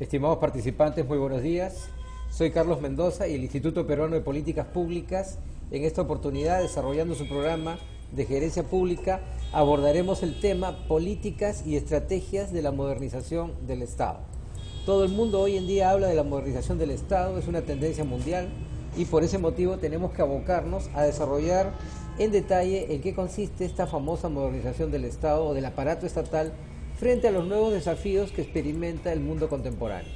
Estimados participantes, muy buenos días. Soy Carlos Mendoza y el Instituto Peruano de Políticas Públicas. En esta oportunidad, desarrollando su programa de gerencia pública, abordaremos el tema políticas y estrategias de la modernización del Estado. Todo el mundo hoy en día habla de la modernización del Estado, es una tendencia mundial y por ese motivo tenemos que abocarnos a desarrollar en detalle en qué consiste esta famosa modernización del Estado o del aparato estatal frente a los nuevos desafíos que experimenta el mundo contemporáneo.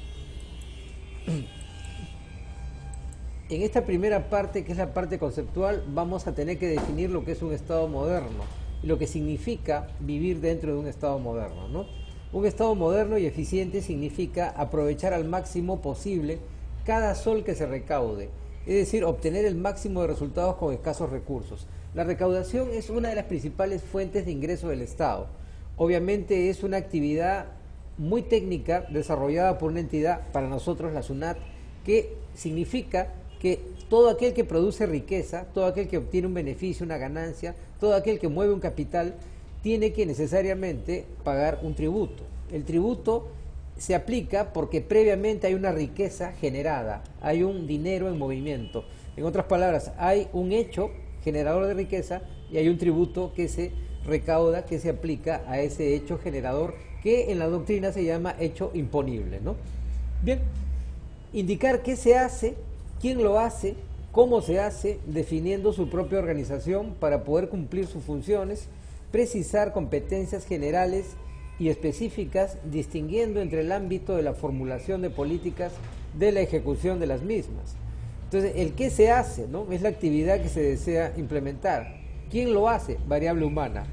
En esta primera parte, que es la parte conceptual, vamos a tener que definir lo que es un Estado moderno y lo que significa vivir dentro de un Estado moderno, ¿no? Un Estado moderno y eficiente significa aprovechar al máximo posible cada sol que se recaude, es decir, obtener el máximo de resultados con escasos recursos. La recaudación es una de las principales fuentes de ingreso del Estado. Obviamente es una actividad muy técnica desarrollada por una entidad, para nosotros la SUNAT, que significa que todo aquel que produce riqueza, todo aquel que obtiene un beneficio, una ganancia, todo aquel que mueve un capital, tiene que necesariamente pagar un tributo. El tributo se aplica porque previamente hay una riqueza generada, hay un dinero en movimiento. En otras palabras, hay un hecho generador de riqueza y hay un tributo que se recauda, que se aplica a ese hecho generador, que en la doctrina se llama hecho imponible, ¿no? Bien, indicar qué se hace, quién lo hace, cómo se hace, definiendo su propia organización para poder cumplir sus funciones, precisar competencias generales y específicas, distinguiendo entre el ámbito de la formulación de políticas de la ejecución de las mismas. Entonces, el qué se hace, ¿no?, es la actividad que se desea implementar. ¿Quién lo hace? Variable humana,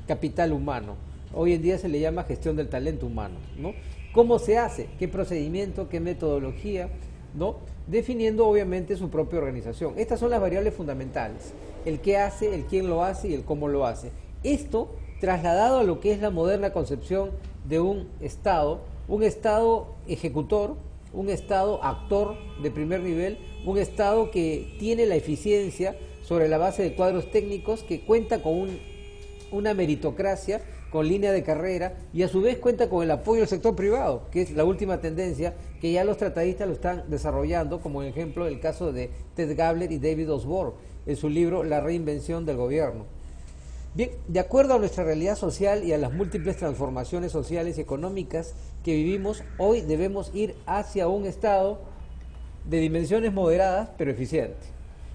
capital humano. Hoy en día se le llama gestión del talento humano, ¿no? ¿Cómo se hace? ¿Qué procedimiento? ¿Qué metodología? ¿No? Definiendo obviamente su propia organización. Estas son las variables fundamentales: el qué hace, el quién lo hace y el cómo lo hace. Esto trasladado a lo que es la moderna concepción de un Estado ejecutor, un Estado actor de primer nivel, un Estado que tiene la eficiencia sobre la base de cuadros técnicos, que cuenta con una meritocracia, con línea de carrera, y a su vez cuenta con el apoyo del sector privado, que es la última tendencia que ya los tratadistas lo están desarrollando, como ejemplo el caso de Ted Gabler y David Osborne en su libro La reinvención del gobierno. Bien, de acuerdo a nuestra realidad social y a las múltiples transformaciones sociales y económicas que vivimos, hoy debemos ir hacia un Estado de dimensiones moderadas pero eficiente.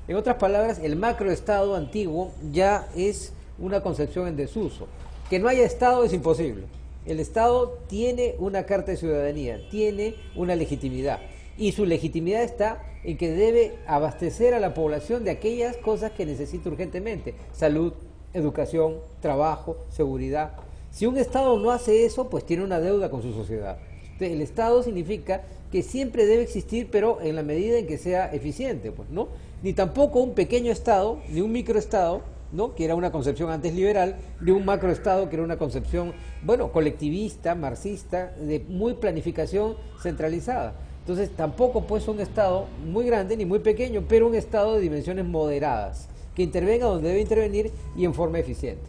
En otras palabras, el macroestado antiguo ya es una concepción en desuso. Que no haya Estado es imposible. El Estado tiene una carta de ciudadanía, tiene una legitimidad, y su legitimidad está en que debe abastecer a la población de aquellas cosas que necesita urgentemente: salud, educación, trabajo, seguridad. Si un Estado no hace eso, pues tiene una deuda con su sociedad. Entonces, el Estado significa que siempre debe existir, pero en la medida en que sea eficiente, pues, ¿no? Ni tampoco un pequeño Estado, ni un microestado, ¿no?, que era una concepción antes liberal, ni un macroestado, que era una concepción, bueno, colectivista, marxista, de muy planificación centralizada. Entonces, tampoco pues un Estado muy grande ni muy pequeño, pero un Estado de dimensiones moderadas, que intervenga donde debe intervenir y en forma eficiente.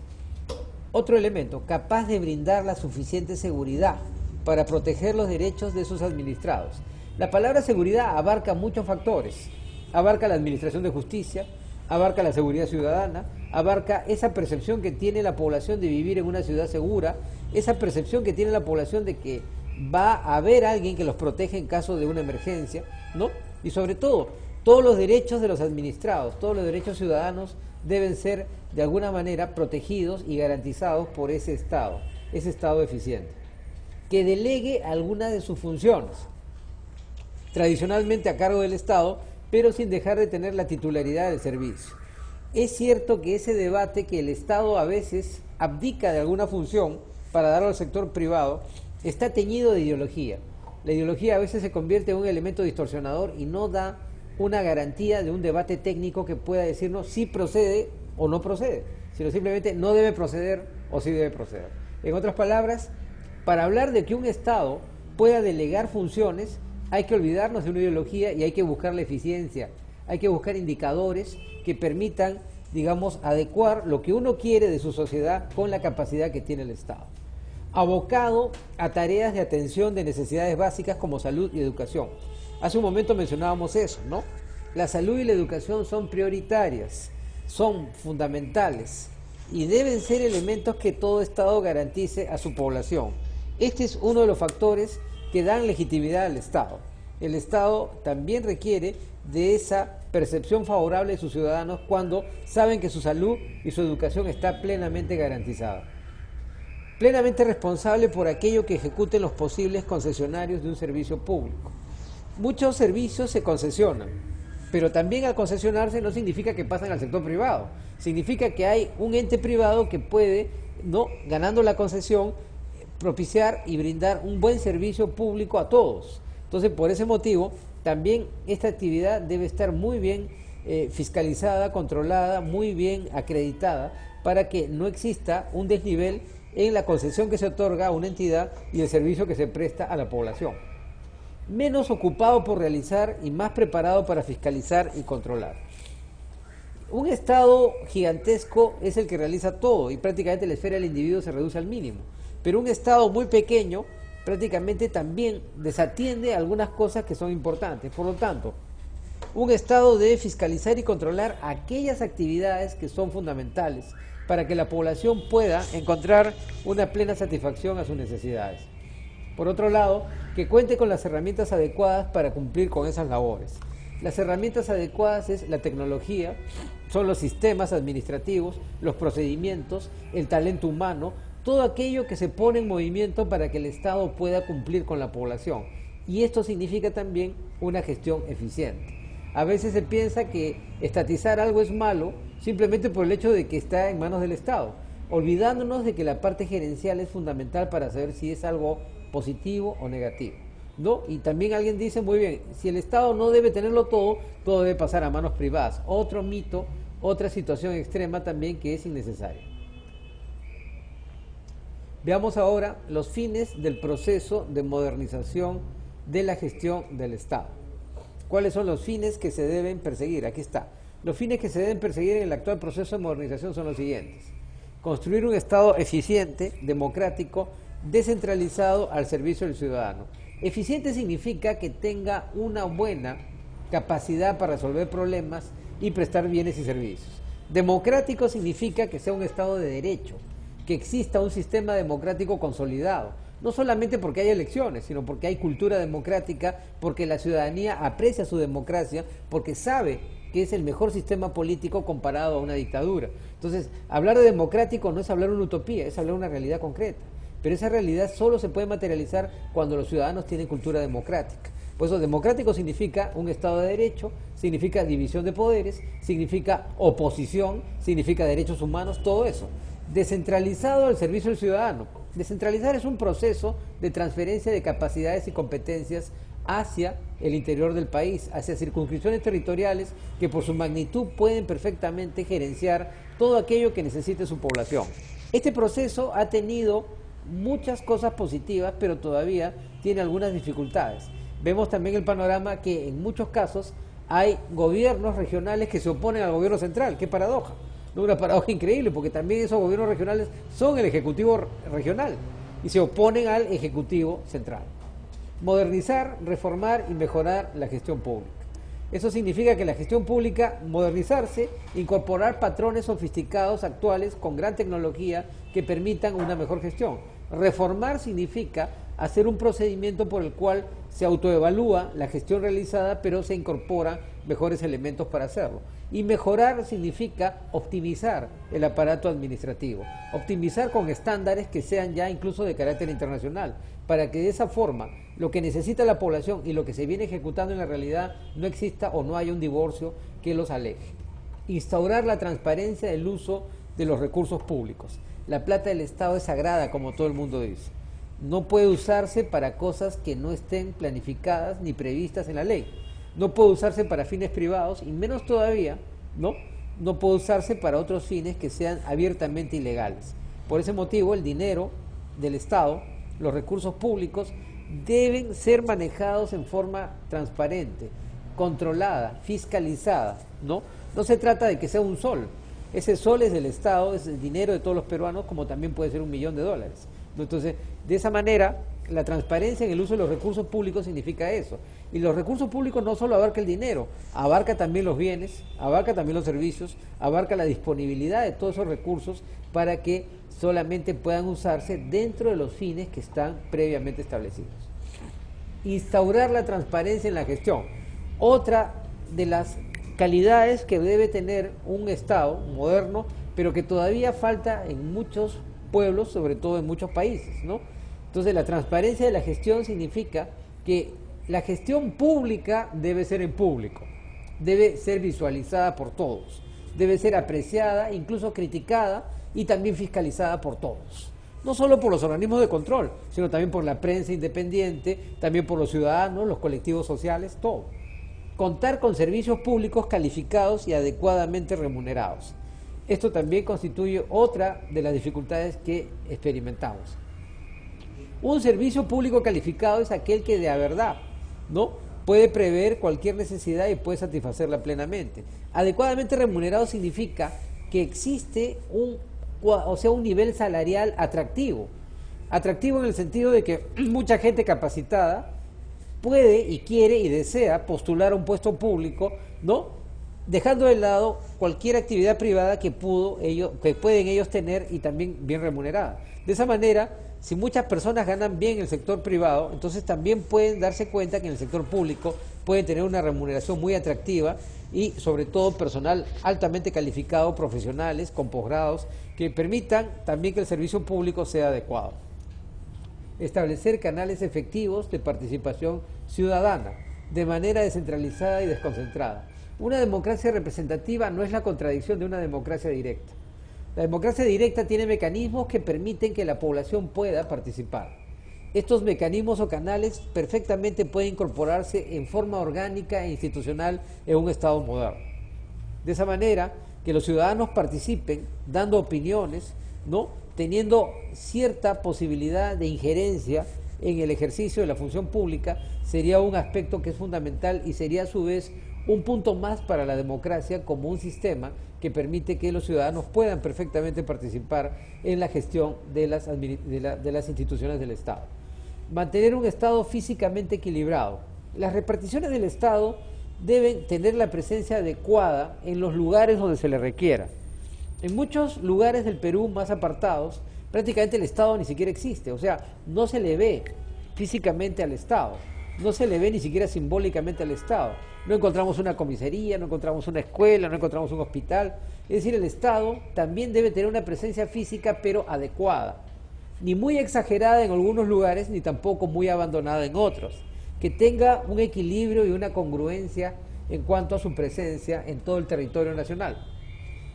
Otro elemento: capaz de brindar la suficiente seguridad para proteger los derechos de sus administrados. La palabra seguridad abarca muchos factores. Abarca la administración de justicia, abarca la seguridad ciudadana, abarca esa percepción que tiene la población de vivir en una ciudad segura, esa percepción que tiene la población de que va a haber alguien que los protege en caso de una emergencia, ¿no? Y sobre todo, todos los derechos de los administrados, todos los derechos ciudadanos deben ser de alguna manera protegidos y garantizados por ese Estado eficiente, que delegue alguna de sus funciones, tradicionalmente a cargo del Estado, pero sin dejar de tener la titularidad del servicio. Es cierto que ese debate, que el Estado a veces abdica de alguna función para darlo al sector privado, está teñido de ideología. La ideología a veces se convierte en un elemento distorsionador y no da una garantía de un debate técnico que pueda decirnos si procede o no procede, sino simplemente no debe proceder o sí debe proceder. En otras palabras, para hablar de que un Estado pueda delegar funciones, hay que olvidarnos de una ideología y hay que buscar la eficiencia, hay que buscar indicadores que permitan, digamos, adecuar lo que uno quiere de su sociedad con la capacidad que tiene el Estado. abocado a tareas de atención de necesidades básicas como salud y educación. Hace un momento mencionábamos eso, ¿no? La salud y la educación son prioritarias, son fundamentales y deben ser elementos que todo Estado garantice a su población. Este es uno de los factores que dan legitimidad al Estado. El Estado también requiere de esa percepción favorable de sus ciudadanos cuando saben que su salud y su educación está plenamente garantizada. Plenamente responsable por aquello que ejecuten los posibles concesionarios de un servicio público. Muchos servicios se concesionan, pero también al concesionarse no significa que pasan al sector privado. Significa que hay un ente privado que puede, ¿no?, ganando la concesión, propiciar y brindar un buen servicio público a todos. Entonces, por ese motivo, también esta actividad debe estar muy bien fiscalizada, controlada, muy bien acreditada, para que no exista un desnivel en la concesión que se otorga a una entidad y el servicio que se presta a la población. Menos ocupado por realizar y más preparado para fiscalizar y controlar. Un Estado gigantesco es el que realiza todo y prácticamente la esfera del individuo se reduce al mínimo. Pero un Estado muy pequeño prácticamente también desatiende algunas cosas que son importantes. Por lo tanto, un Estado debe fiscalizar y controlar aquellas actividades que son fundamentales para que la población pueda encontrar una plena satisfacción a sus necesidades. Por otro lado, que cuente con las herramientas adecuadas para cumplir con esas labores. Las herramientas adecuadas es la tecnología, son los sistemas administrativos, los procedimientos, el talento humano, todo aquello que se pone en movimiento para que el Estado pueda cumplir con la población. Y esto significa también una gestión eficiente. A veces se piensa que estatizar algo es malo simplemente por el hecho de que está en manos del Estado, olvidándonos de que la parte gerencial es fundamental para saber si es algo positivo o negativo, ¿no? Y también alguien dice, muy bien, si el Estado no debe tenerlo todo, todo debe pasar a manos privadas. Otro mito, otra situación extrema también que es innecesaria. Veamos ahora los fines del proceso de modernización de la gestión del Estado. ¿Cuáles son los fines que se deben perseguir? Aquí está. Los fines que se deben perseguir en el actual proceso de modernización son los siguientes. Construir un Estado eficiente, democrático, descentralizado al servicio del ciudadano. Eficiente significa que tenga una buena capacidad para resolver problemas y prestar bienes y servicios. Democrático significa que sea un Estado de derecho, que exista un sistema democrático consolidado, no solamente porque hay elecciones, sino porque hay cultura democrática, porque la ciudadanía aprecia su democracia, porque sabe que es el mejor sistema político comparado a una dictadura. Entonces, hablar de democrático no es hablar de una utopía, es hablar de una realidad concreta. Pero esa realidad solo se puede materializar cuando los ciudadanos tienen cultura democrática. Por eso, democrático significa un Estado de derecho, significa división de poderes, significa oposición, significa derechos humanos, todo eso. Descentralizado al servicio del ciudadano. Descentralizar es un proceso de transferencia de capacidades y competencias hacia el interior del país, hacia circunscripciones territoriales que por su magnitud pueden perfectamente gerenciar todo aquello que necesite su población. Este proceso ha tenido muchas cosas positivas, pero todavía tiene algunas dificultades. Vemos también el panorama que en muchos casos hay gobiernos regionales que se oponen al gobierno central. ¡Qué paradoja! Una paradoja increíble, porque también esos gobiernos regionales son el ejecutivo regional y se oponen al ejecutivo central. Modernizar, reformar y mejorar la gestión pública. Eso significa que la gestión pública, modernizarse, incorporar patrones sofisticados actuales con gran tecnología que permitan una mejor gestión. Reformar significa hacer un procedimiento por el cual se autoevalúa la gestión realizada, pero se incorporan mejores elementos para hacerlo. Y mejorar significa optimizar el aparato administrativo, optimizar con estándares que sean ya incluso de carácter internacional, para que de esa forma lo que necesita la población y lo que se viene ejecutando en la realidad no exista o no haya un divorcio que los aleje. Instaurar la transparencia del uso de los recursos públicos. La plata del Estado es sagrada, como todo el mundo dice. No puede usarse para cosas que no estén planificadas ni previstas en la ley. No puede usarse para fines privados y menos todavía, no puede usarse para otros fines que sean abiertamente ilegales. Por ese motivo, el dinero del Estado, los recursos públicos, deben ser manejados en forma transparente, controlada, fiscalizada, ¿no? No se trata de que sea un sol. Ese sol es del Estado, es el dinero de todos los peruanos, como también puede ser $1.000.000. ¿no? Entonces, de esa manera, la transparencia en el uso de los recursos públicos significa eso. Y los recursos públicos no solo abarca el dinero, abarca también los bienes, abarca también los servicios, abarca la disponibilidad de todos esos recursos para que solamente puedan usarse dentro de los fines que están previamente establecidos. Instaurar la transparencia en la gestión. Otra de las calidades que debe tener un Estado moderno, pero que todavía falta en muchos pueblos, sobre todo en muchos países, ¿no? Entonces, la transparencia de la gestión significa que la gestión pública debe ser en público, debe ser visualizada por todos, debe ser apreciada, incluso criticada y también fiscalizada por todos. No solo por los organismos de control, sino también por la prensa independiente, también por los ciudadanos, los colectivos sociales, todo. Contar con servicios públicos calificados y adecuadamente remunerados. Esto también constituye otra de las dificultades que experimentamos. Un servicio público calificado es aquel que de a verdad, ¿no?, puede prever cualquier necesidad y puede satisfacerla plenamente. Adecuadamente remunerado significa que existe un nivel salarial atractivo. Atractivo en el sentido de que mucha gente capacitada puede y quiere y desea postular a un puesto público, ¿no?, dejando de lado cualquier actividad privada que pueden ellos tener y también bien remunerada. De esa manera, si muchas personas ganan bien en el sector privado, entonces también pueden darse cuenta que en el sector público pueden tener una remuneración muy atractiva y sobre todo personal altamente calificado, profesionales con posgrados, que permitan también que el servicio público sea adecuado. Establecer canales efectivos de participación ciudadana, de manera descentralizada y desconcentrada. Una democracia representativa no es la contradicción de una democracia directa. La democracia directa tiene mecanismos que permiten que la población pueda participar. Estos mecanismos o canales perfectamente pueden incorporarse en forma orgánica e institucional en un Estado moderno. De esa manera, que los ciudadanos participen dando opiniones, ¿no?, teniendo cierta posibilidad de injerencia en el ejercicio de la función pública, sería un aspecto que es fundamental y sería a su vez un punto más para la democracia como un sistema que permite que los ciudadanos puedan perfectamente participar en la gestión de las instituciones del Estado. Mantener un Estado físicamente equilibrado. Las reparticiones del Estado deben tener la presencia adecuada en los lugares donde se le requiera. En muchos lugares del Perú más apartados, prácticamente el Estado ni siquiera existe, o sea, no se le ve físicamente al Estado, no se le ve ni siquiera simbólicamente al Estado. No encontramos una comisaría, no encontramos una escuela, no encontramos un hospital. Es decir, el Estado también debe tener una presencia física, pero adecuada. Ni muy exagerada en algunos lugares, ni tampoco muy abandonada en otros. Que tenga un equilibrio y una congruencia en cuanto a su presencia en todo el territorio nacional.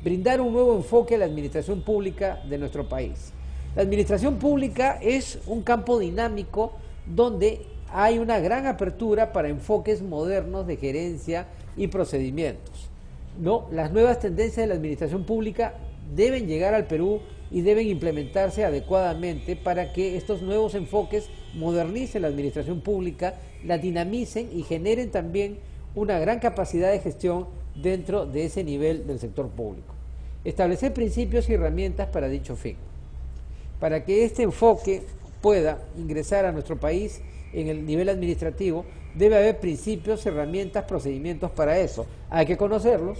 Brindar un nuevo enfoque a la administración pública de nuestro país. La administración pública es un campo dinámico donde hay una gran apertura para enfoques modernos de gerencia y procedimientos, ¿no? Las nuevas tendencias de la administración pública deben llegar al Perú y deben implementarse adecuadamente para que estos nuevos enfoques modernicen la administración pública, la dinamicen y generen también una gran capacidad de gestión dentro de ese nivel del sector público. Establecer principios y herramientas para dicho fin. Para que este enfoque pueda ingresar a nuestro país en el nivel administrativo, debe haber principios, herramientas, procedimientos para eso. Hay que conocerlos,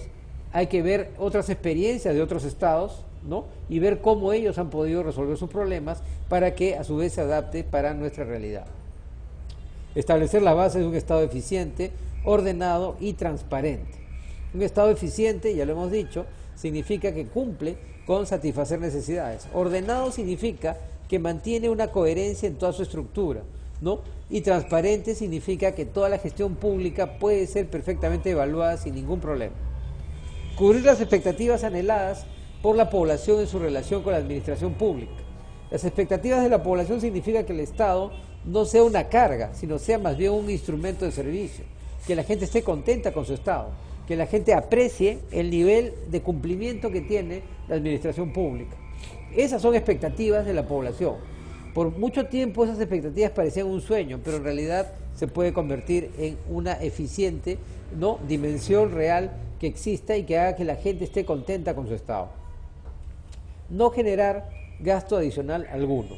hay que ver otras experiencias de otros estados, ¿no?, y ver cómo ellos han podido resolver sus problemas para que a su vez se adapte para nuestra realidad. Establecer las bases de un Estado eficiente, ordenado y transparente. Un Estado eficiente, ya lo hemos dicho, significa que cumple con satisfacer necesidades. Ordenado significa que mantiene una coherencia en toda su estructura, ¿no? Y transparente significa que toda la gestión pública puede ser perfectamente evaluada sin ningún problema. Cubrir las expectativas anheladas por la población en su relación con la administración pública. Las expectativas de la población significa que el Estado no sea una carga, sino sea más bien un instrumento de servicio, que la gente esté contenta con su Estado, que la gente aprecie el nivel de cumplimiento que tiene la administración pública. Esas son expectativas de la población. Por mucho tiempo esas expectativas parecían un sueño, pero en realidad se puede convertir en una eficiente, ¿no?, dimensión real que exista y que haga que la gente esté contenta con su Estado. No generar gasto adicional alguno.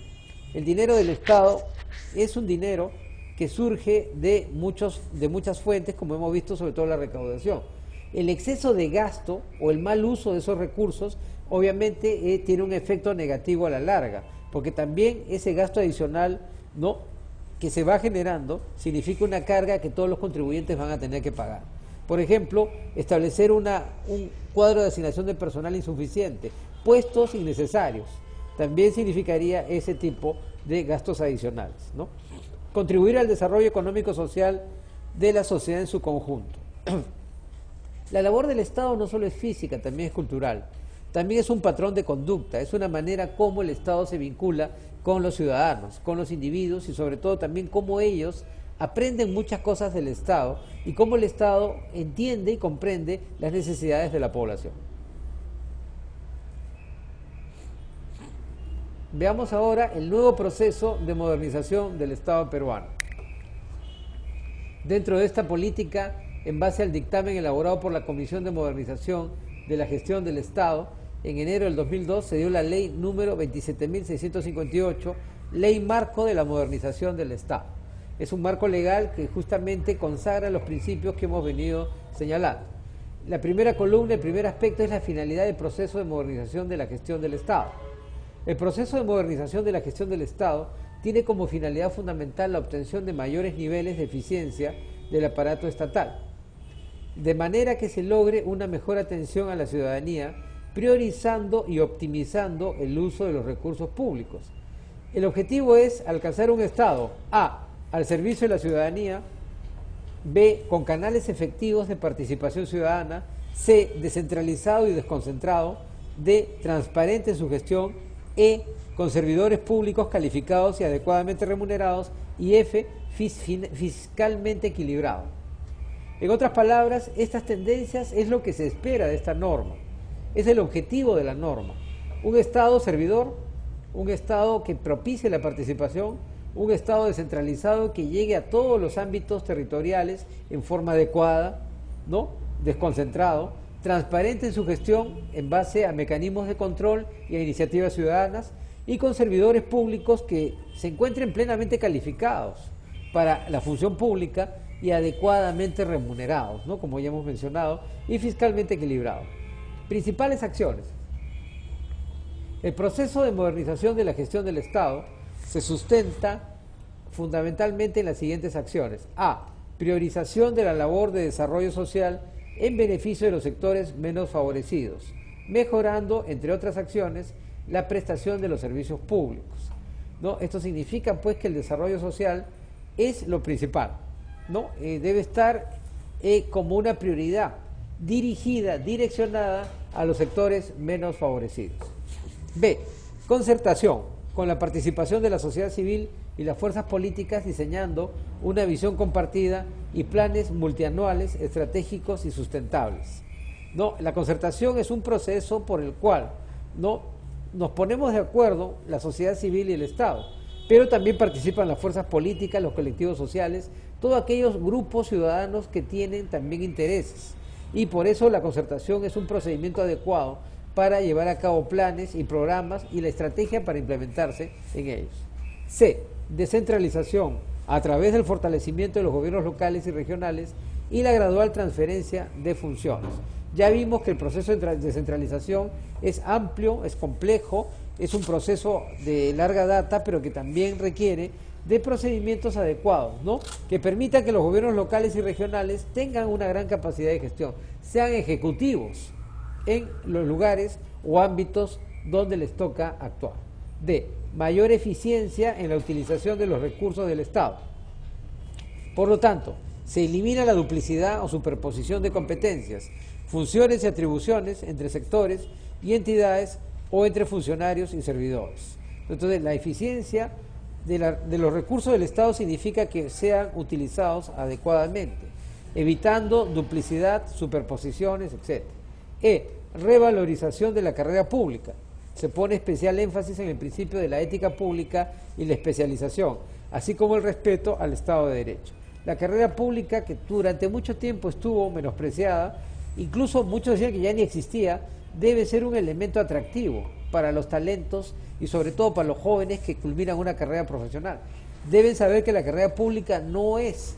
El dinero del Estado es un dinero que surge de muchas fuentes, como hemos visto, sobre todo la recaudación. El exceso de gasto o el mal uso de esos recursos obviamente tiene un efecto negativo a la larga, porque también ese gasto adicional, ¿no?, que se va generando significa una carga que todos los contribuyentes van a tener que pagar. Por ejemplo, establecer un cuadro de asignación de personal insuficiente, puestos innecesarios, también significaría ese tipo de gastos adicionales, ¿no? Contribuir al desarrollo económico-social de la sociedad en su conjunto. La labor del Estado no solo es física, también es cultural. También es un patrón de conducta, es una manera como el Estado se vincula con los ciudadanos, con los individuos y sobre todo también cómo ellos aprenden muchas cosas del Estado y cómo el Estado entiende y comprende las necesidades de la población. Veamos ahora el nuevo proceso de modernización del Estado peruano. Dentro de esta política, en base al dictamen elaborado por la Comisión de Modernización de la Gestión del Estado, en enero del 2002 se dio la ley número 27.658, Ley Marco de la Modernización del Estado. Es un marco legal que justamente consagra los principios que hemos venido señalando. La primera columna, el primer aspecto es la finalidad del proceso de modernización de la gestión del Estado. El proceso de modernización de la gestión del Estado tiene como finalidad fundamental la obtención de mayores niveles de eficiencia del aparato estatal, de manera que se logre una mejor atención a la ciudadanía, priorizando y optimizando el uso de los recursos públicos. El objetivo es alcanzar un Estado A, al servicio de la ciudadanía, B, con canales efectivos de participación ciudadana, C, descentralizado y desconcentrado, D, transparente en su gestión, E, con servidores públicos calificados y adecuadamente remunerados, y F, fiscalmente equilibrado. En otras palabras, estas tendencias es lo que se espera de esta norma, es el objetivo de la norma. Un Estado servidor, un Estado que propicie la participación, un Estado descentralizado que llegue a todos los ámbitos territoriales en forma adecuada, ¿no?, desconcentrado, transparente en su gestión en base a mecanismos de control y a iniciativas ciudadanas, y con servidores públicos que se encuentren plenamente calificados para la función pública y adecuadamente remunerados, ¿no?, como ya hemos mencionado, y fiscalmente equilibrados. Principales acciones. El proceso de modernización de la gestión del Estado se sustenta fundamentalmente en las siguientes acciones. A. Priorización de la labor de desarrollo social en beneficio de los sectores menos favorecidos, mejorando, entre otras acciones, la prestación de los servicios públicos, ¿no? Esto significa, pues, que el desarrollo social es lo principal, ¿no? Debe estar como una prioridad dirigida, direccionada a los sectores menos favorecidos. B. Concertación, con la participación de la sociedad civil y las fuerzas políticas, diseñando una visión compartida y planes multianuales, estratégicos y sustentables. ¿No? La concertación es un proceso por el cual, ¿no?, nos ponemos de acuerdo la sociedad civil y el Estado, pero también participan las fuerzas políticas, los colectivos sociales, todos aquellos grupos ciudadanos que tienen también intereses. Y por eso la concertación es un procedimiento adecuado para llevar a cabo planes y programas y la estrategia para implementarse en ellos. C. Descentralización, a través del fortalecimiento de los gobiernos locales y regionales y la gradual transferencia de funciones. Ya vimos que el proceso de descentralización es amplio, es complejo, es un proceso de larga data, pero que también requiere de procedimientos adecuados, ¿no?, que permitan que los gobiernos locales y regionales tengan una gran capacidad de gestión, sean ejecutivos en los lugares o ámbitos donde les toca actuar. D. Mayor eficiencia en la utilización de los recursos del Estado. Por lo tanto, se elimina la duplicidad o superposición de competencias, funciones y atribuciones entre sectores y entidades o entre funcionarios y servidores. Entonces, la eficiencia de los recursos del Estado significa que sean utilizados adecuadamente, evitando duplicidad, superposiciones, etc. E. Revalorización de la carrera pública. Se pone especial énfasis en el principio de la ética pública y la especialización, así como el respeto al Estado de Derecho. La carrera pública, que durante mucho tiempo estuvo menospreciada, incluso muchos decían que ya ni existía, debe ser un elemento atractivo para los talentos y sobre todo para los jóvenes que culminan una carrera profesional. Deben saber que la carrera pública no es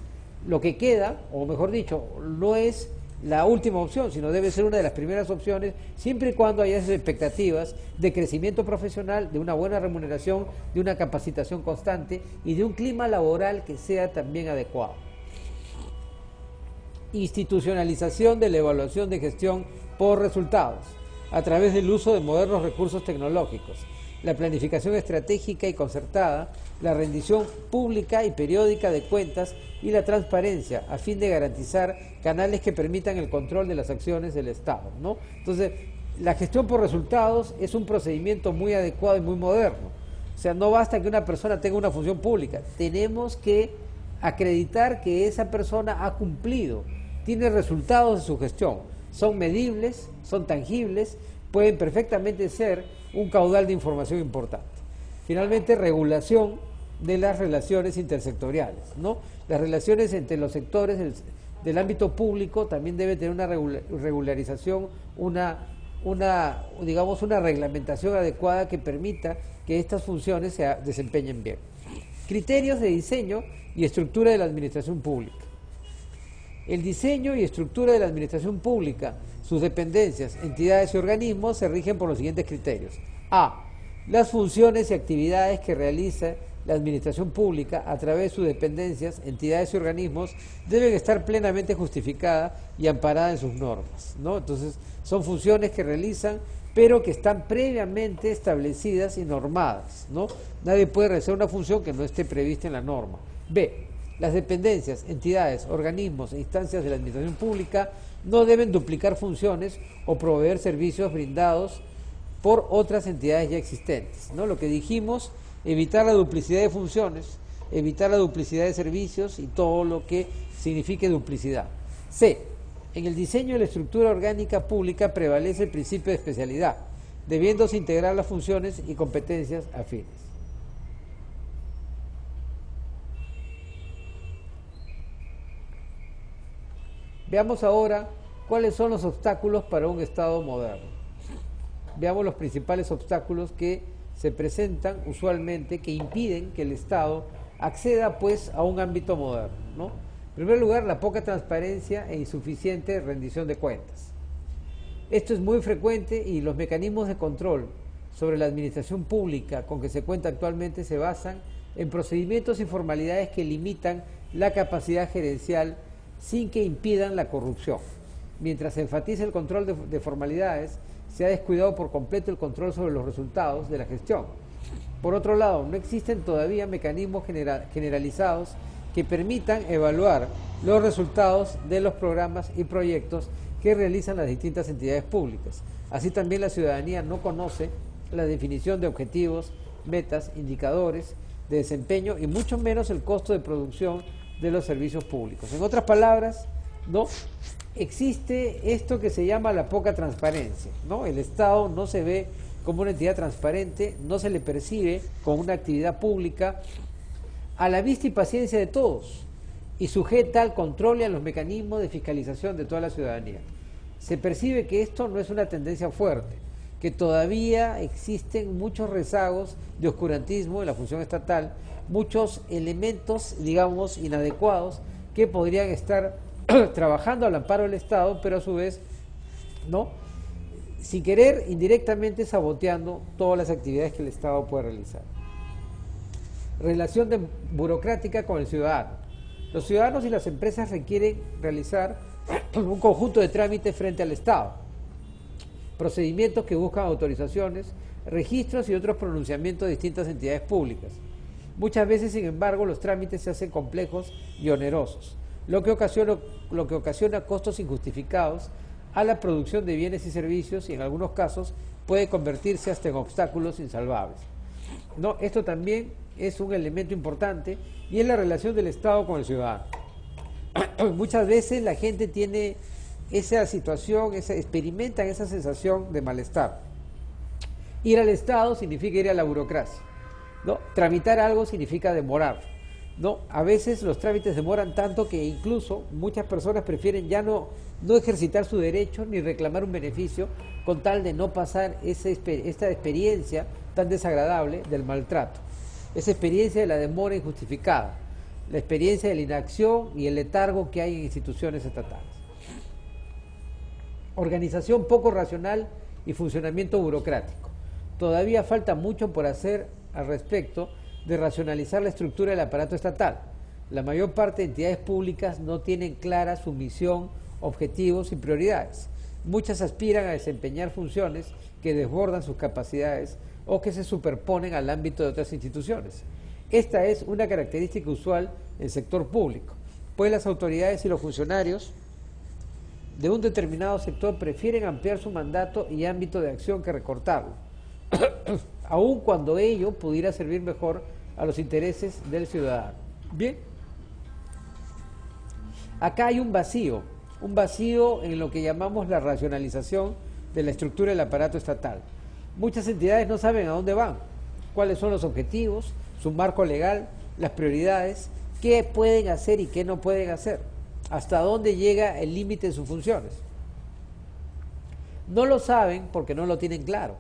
lo que queda, o mejor dicho, no es la última opción, sino debe ser una de las primeras opciones, siempre y cuando haya esas expectativas de crecimiento profesional, de una buena remuneración, de una capacitación constante y de un clima laboral que sea también adecuado. Institucionalización de la evaluación de gestión por resultados, a través del uso de modernos recursos tecnológicos, la planificación estratégica y concertada, la rendición pública y periódica de cuentas y la transparencia, a fin de garantizar canales que permitan el control de las acciones del Estado, ¿no? Entonces, la gestión por resultados es un procedimiento muy adecuado y muy moderno. O sea, no basta que una persona tenga una función pública, tenemos que acreditar que esa persona ha cumplido, tiene resultados de su gestión, son medibles, son tangibles, pueden perfectamente ser un caudal de información importante. Finalmente, regulación de las relaciones intersectoriales, ¿no? Las relaciones entre los sectores del ámbito público también deben tener una regularización, digamos, una reglamentación adecuada que permita que estas funciones se desempeñen bien. Criterios de diseño y estructura de la administración pública. El diseño y estructura de la administración pública, sus dependencias, entidades y organismos se rigen por los siguientes criterios. A. Las funciones y actividades que realiza la administración pública a través de sus dependencias, entidades y organismos deben estar plenamente justificadas y amparadas en sus normas, ¿no? Entonces, son funciones que realizan, pero que están previamente establecidas y normadas, ¿no? Nadie puede realizar una función que no esté prevista en la norma. B. Las dependencias, entidades, organismos e instancias de la administración pública no deben duplicar funciones o proveer servicios brindados por otras entidades ya existentes, ¿no? Lo que dijimos, evitar la duplicidad de funciones, evitar la duplicidad de servicios y todo lo que signifique duplicidad. C. En el diseño de la estructura orgánica pública prevalece el principio de especialidad, debiéndose integrar las funciones y competencias afines. Veamos ahora cuáles son los obstáculos para un Estado moderno. Veamos los principales obstáculos que se presentan usualmente, que impiden que el Estado acceda pues a un ámbito moderno, ¿no? En primer lugar, la poca transparencia e insuficiente rendición de cuentas. Esto es muy frecuente y los mecanismos de control sobre la administración pública con que se cuenta actualmente se basan en procedimientos y formalidades que limitan la capacidad gerencial sin que impidan la corrupción. Mientras se enfatiza el control de formalidades, se ha descuidado por completo el control sobre los resultados de la gestión. Por otro lado, no existen todavía mecanismos generalizados que permitan evaluar los resultados de los programas y proyectos que realizan las distintas entidades públicas. Así también la ciudadanía no conoce la definición de objetivos, metas, indicadores de desempeño y mucho menos el costo de producción de los servicios públicos. En otras palabras, ¿no?, existe esto que se llama la poca transparencia, ¿no? El Estado no se ve como una entidad transparente, no se le percibe como una actividad pública a la vista y paciencia de todos y sujeta al control y a los mecanismos de fiscalización de toda la ciudadanía. Se percibe que esto no es una tendencia fuerte, que todavía existen muchos rezagos de oscurantismo en la función estatal, muchos elementos, digamos, inadecuados que podrían estar trabajando al amparo del Estado, pero a su vez, ¿no?, sin querer, indirectamente saboteando todas las actividades que el Estado puede realizar. Relación burocrática con el ciudadano. Los ciudadanos y las empresas requieren realizar un conjunto de trámites frente al Estado, procedimientos que buscan autorizaciones, registros y otros pronunciamientos de distintas entidades públicas. Muchas veces, sin embargo, los trámites se hacen complejos y onerosos, lo que ocasiona costos injustificados a la producción de bienes y servicios y en algunos casos puede convertirse hasta en obstáculos insalvables, ¿no? Esto también es un elemento importante y es la relación del Estado con el ciudadano. Muchas veces la gente tiene esa situación, experimentan esa sensación de malestar. Ir al Estado significa ir a la burocracia, ¿no? Tramitar algo significa demorar. ¿no? A veces los trámites demoran tanto que incluso muchas personas prefieren ya no ejercitar su derecho ni reclamar un beneficio con tal de no pasar esta experiencia tan desagradable del maltrato, esa experiencia de la demora injustificada, la experiencia de la inacción y el letargo que hay en instituciones estatales. Organización poco racional y funcionamiento burocrático. Todavía falta mucho por hacer al respecto de racionalizar la estructura del aparato estatal. La mayor parte de entidades públicas no tienen clara su misión, objetivos y prioridades. Muchas aspiran a desempeñar funciones que desbordan sus capacidades o que se superponen al ámbito de otras instituciones. Esta es una característica usual del sector público, pues las autoridades y los funcionarios de un determinado sector prefieren ampliar su mandato y ámbito de acción que recortarlo, aun cuando ello pudiera servir mejor a los intereses del ciudadano. Bien, acá hay un vacío en lo que llamamos la racionalización de la estructura del aparato estatal. Muchas entidades no saben a dónde van, cuáles son los objetivos, su marco legal, las prioridades, qué pueden hacer y qué no pueden hacer, hasta dónde llega el límite de sus funciones. No lo saben porque no lo tienen claro,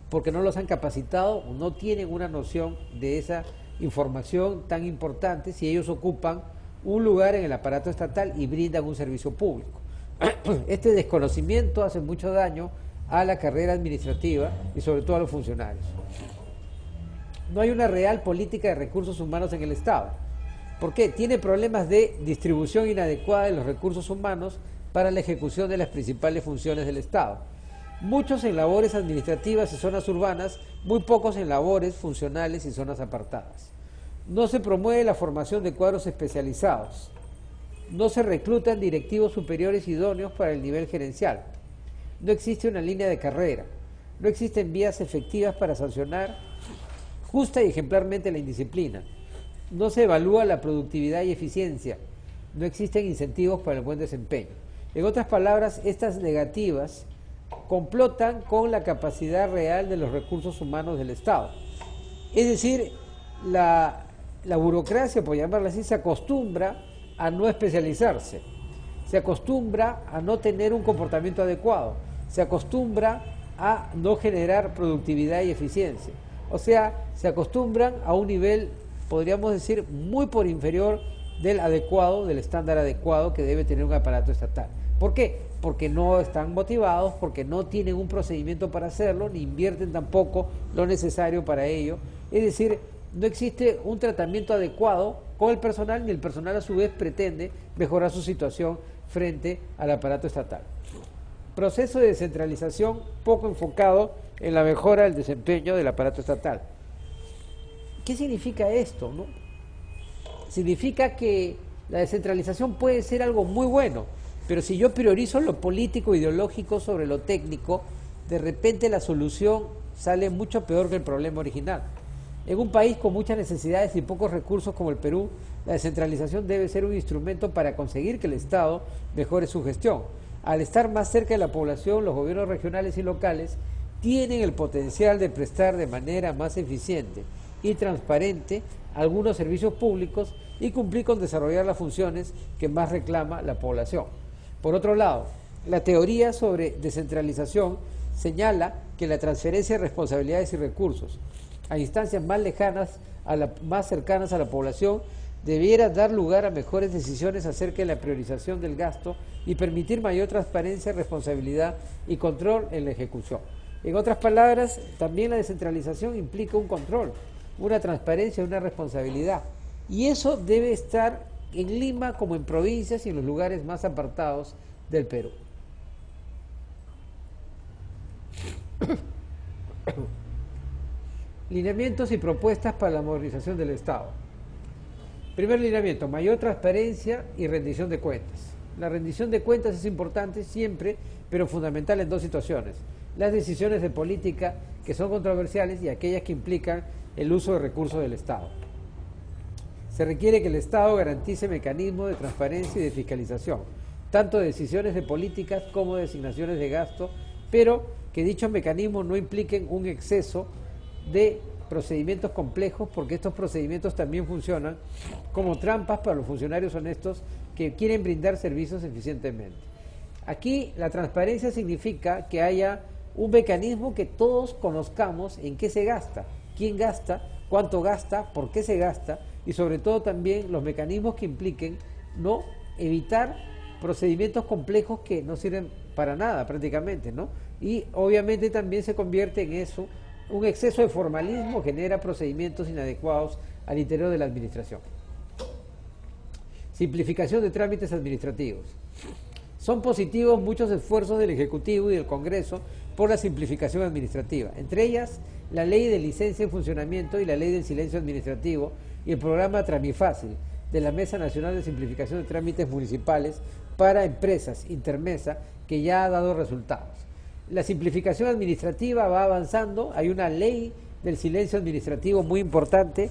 porque no los han capacitado o no tienen una noción de esa información tan importante si ellos ocupan un lugar en el aparato estatal y brindan un servicio público. Este desconocimiento hace mucho daño a la carrera administrativa y sobre todo a los funcionarios. No hay una real política de recursos humanos en el Estado. ¿Por qué? Tiene problemas de distribución inadecuada de los recursos humanos para la ejecución de las principales funciones del Estado. Muchos en labores administrativas y zonas urbanas, muy pocos en labores funcionales y zonas apartadas. No se promueve la formación de cuadros especializados. No se reclutan directivos superiores idóneos para el nivel gerencial. No existe una línea de carrera. No existen vías efectivas para sancionar justa y ejemplarmente la indisciplina. No se evalúa la productividad y eficiencia. No existen incentivos para el buen desempeño. En otras palabras, estas negativas complotan con la capacidad real de los recursos humanos del Estado. Es decir, la burocracia, por llamarla así, se acostumbra a no especializarse, se acostumbra a no tener un comportamiento adecuado, se acostumbra a no generar productividad y eficiencia. O sea, se acostumbran a un nivel, podríamos decir, muy por inferior del adecuado, del estándar adecuado que debe tener un aparato estatal. ¿Por qué? Porque no están motivados, porque no tienen un procedimiento para hacerlo, ni invierten tampoco lo necesario para ello. Es decir, no existe un tratamiento adecuado con el personal, ni el personal a su vez pretende mejorar su situación frente al aparato estatal. Proceso de descentralización poco enfocado en la mejora del desempeño del aparato estatal. ¿Qué significa esto, no? Significa que la descentralización puede ser algo muy bueno, pero si yo priorizo lo político ideológico sobre lo técnico, de repente la solución sale mucho peor que el problema original. En un país con muchas necesidades y pocos recursos como el Perú, la descentralización debe ser un instrumento para conseguir que el Estado mejore su gestión. Al estar más cerca de la población, los gobiernos regionales y locales tienen el potencial de prestar de manera más eficiente y transparente algunos servicios públicos y cumplir con desarrollar las funciones que más reclama la población. Por otro lado, la teoría sobre descentralización señala que la transferencia de responsabilidades y recursos a instancias más lejanas, más cercanas a la población, debiera dar lugar a mejores decisiones acerca de la priorización del gasto y permitir mayor transparencia, responsabilidad y control en la ejecución. En otras palabras, también la descentralización implica un control, una transparencia, una responsabilidad. Y eso debe estar en Lima como en provincias y en los lugares más apartados del Perú. Lineamientos y propuestas para la modernización del Estado. Primer lineamiento, mayor transparencia y rendición de cuentas. La rendición de cuentas es importante siempre, pero fundamental en dos situaciones: las decisiones de política que son controversiales y aquellas que implican el uso de recursos del Estado. Se requiere que el Estado garantice mecanismos de transparencia y de fiscalización, tanto de decisiones de políticas como de designaciones de gasto, pero que dichos mecanismos no impliquen un exceso de procedimientos complejos, porque estos procedimientos también funcionan como trampas para los funcionarios honestos que quieren brindar servicios eficientemente. Aquí la transparencia significa que haya un mecanismo que todos conozcamos en qué se gasta, quién gasta, cuánto gasta, por qué se gasta, y sobre todo también los mecanismos que impliquen no evitar procedimientos complejos que no sirven para nada prácticamente, ¿no? Y obviamente también se convierte en eso, un exceso de formalismo genera procedimientos inadecuados al interior de la administración. Simplificación de trámites administrativos. Son positivos muchos esfuerzos del Ejecutivo y del Congreso por la simplificación administrativa, entre ellas la Ley de Licencia en Funcionamiento y la Ley del Silencio Administrativo y el programa Tramifácil de la Mesa Nacional de Simplificación de Trámites Municipales para Empresas, Intermesa, que ya ha dado resultados. La simplificación administrativa va avanzando, hay una ley del silencio administrativo muy importante,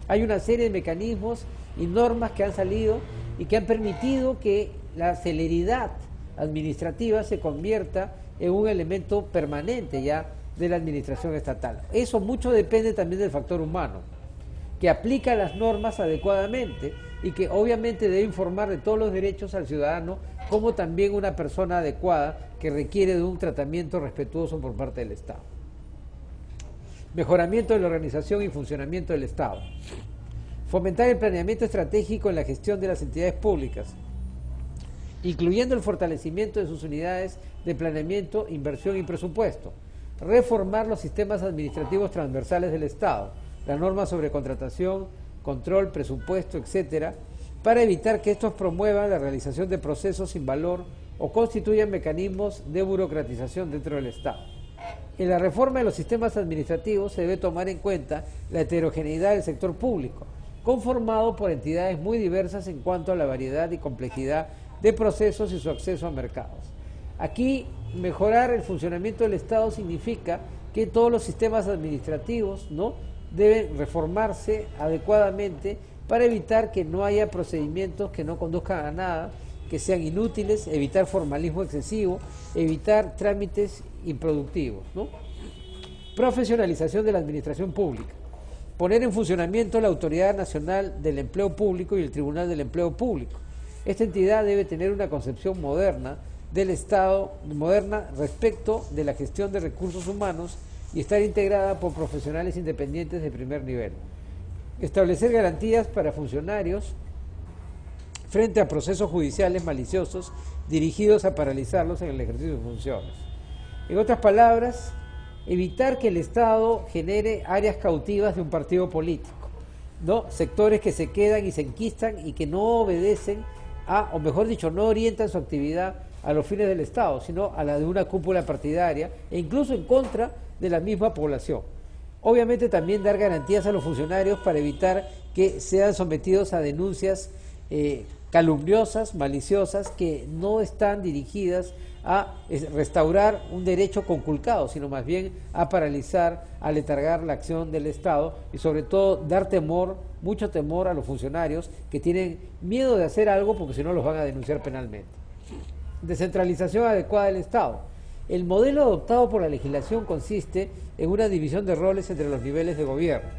hay una serie de mecanismos y normas que han salido y que han permitido que la celeridad administrativa se convierta en un elemento permanente ya de la administración estatal. Eso mucho depende también del factor humano, que aplica las normas adecuadamente y que obviamente debe informar de todos los derechos al ciudadano, como también una persona adecuada que requiere de un tratamiento respetuoso por parte del Estado. Mejoramiento de la organización y funcionamiento del Estado. Fomentar el planeamiento estratégico en la gestión de las entidades públicas, incluyendo el fortalecimiento de sus unidades de planeamiento, inversión y presupuesto. Reformar los sistemas administrativos transversales del Estado, las normas sobre contratación, control, presupuesto, etcétera, para evitar que estos promuevan la realización de procesos sin valor o constituyan mecanismos de burocratización dentro del Estado. En la reforma de los sistemas administrativos se debe tomar en cuenta la heterogeneidad del sector público, conformado por entidades muy diversas en cuanto a la variedad y complejidad de procesos y su acceso a mercados. Aquí, mejorar el funcionamiento del Estado significa que todos los sistemas administrativos, ¿no?, deben reformarse adecuadamente para evitar que no haya procedimientos que no conduzcan a nada, que sean inútiles, evitar formalismo excesivo, evitar trámites improductivos, ¿no? Profesionalización de la administración pública. Poner en funcionamiento la Autoridad Nacional del Empleo Público y el Tribunal del Empleo Público. Esta entidad debe tener una concepción moderna del Estado, moderna respecto de la gestión de recursos humanos y estar integrada por profesionales independientes de primer nivel. Establecer garantías para funcionarios frente a procesos judiciales maliciosos dirigidos a paralizarlos en el ejercicio de funciones. En otras palabras, evitar que el Estado genere áreas cautivas de un partido político, ¿no? Sectores que se quedan y se enquistan y que no obedecen o mejor dicho, no orientan su actividad a los fines del Estado, sino a la de una cúpula partidaria e incluso en contra de la misma población. Obviamente también dar garantías a los funcionarios para evitar que sean sometidos a denuncias calumniosas, maliciosas, que no están dirigidas a restaurar un derecho conculcado, sino más bien a paralizar, a letargar la acción del Estado y sobre todo dar temor, mucho temor a los funcionarios que tienen miedo de hacer algo porque si no los van a denunciar penalmente. Descentralización adecuada del Estado. El modelo adoptado por la legislación consiste en una división de roles entre los niveles de gobierno.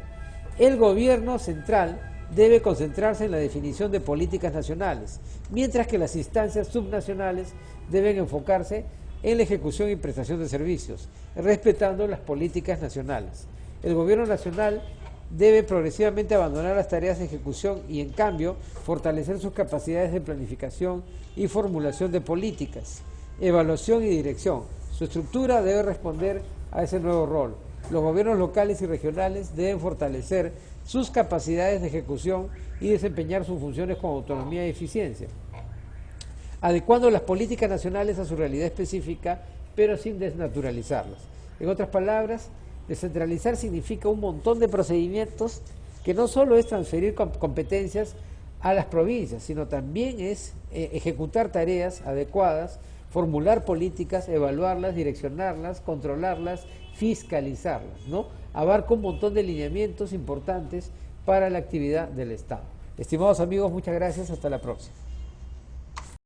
El gobierno central debe concentrarse en la definición de políticas nacionales, mientras que las instancias subnacionales deben enfocarse en la ejecución y prestación de servicios, respetando las políticas nacionales. El gobierno nacional debe progresivamente abandonar las tareas de ejecución y, en cambio, fortalecer sus capacidades de planificación y formulación de políticas, evaluación y dirección. Su estructura debe responder a ese nuevo rol. Los gobiernos locales y regionales deben fortalecer sus capacidades de ejecución y desempeñar sus funciones con autonomía y eficiencia, adecuando las políticas nacionales a su realidad específica, pero sin desnaturalizarlas. En otras palabras, descentralizar significa un montón de procedimientos que no solo es transferir competencias a las provincias, sino también es ejecutar tareas adecuadas, formular políticas, evaluarlas, direccionarlas, controlarlas, fiscalizarlas, ¿no? Abarca un montón de lineamientos importantes para la actividad del Estado. Estimados amigos, muchas gracias, hasta la próxima.